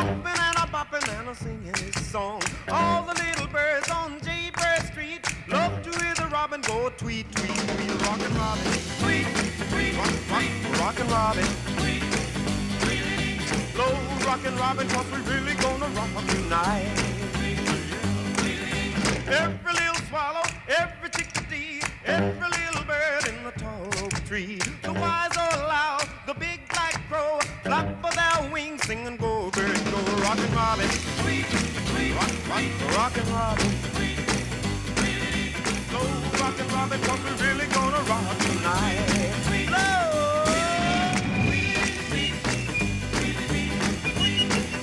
hopping and a bopping and a singing his song. All the little birds on Jaybird Street love to hear the robin go tweet, tweet, tweet. Rockin' Robin, tweet, tweet, rockin' Robin, tweet, tweet. Slow rockin' Robin, 'cause we really gonna rock tonight. Every little swallow, every chickadee, every little bird in the tall oak tree. The wise or loud, the big black crow, flap of their wings, sing and go, bird, go. Rockin' Robin, tweet, tweet, rockin' Robin, tweet, tweet. Slow rockin' Robin, 'cause we're really gonna rock tonight. Slow.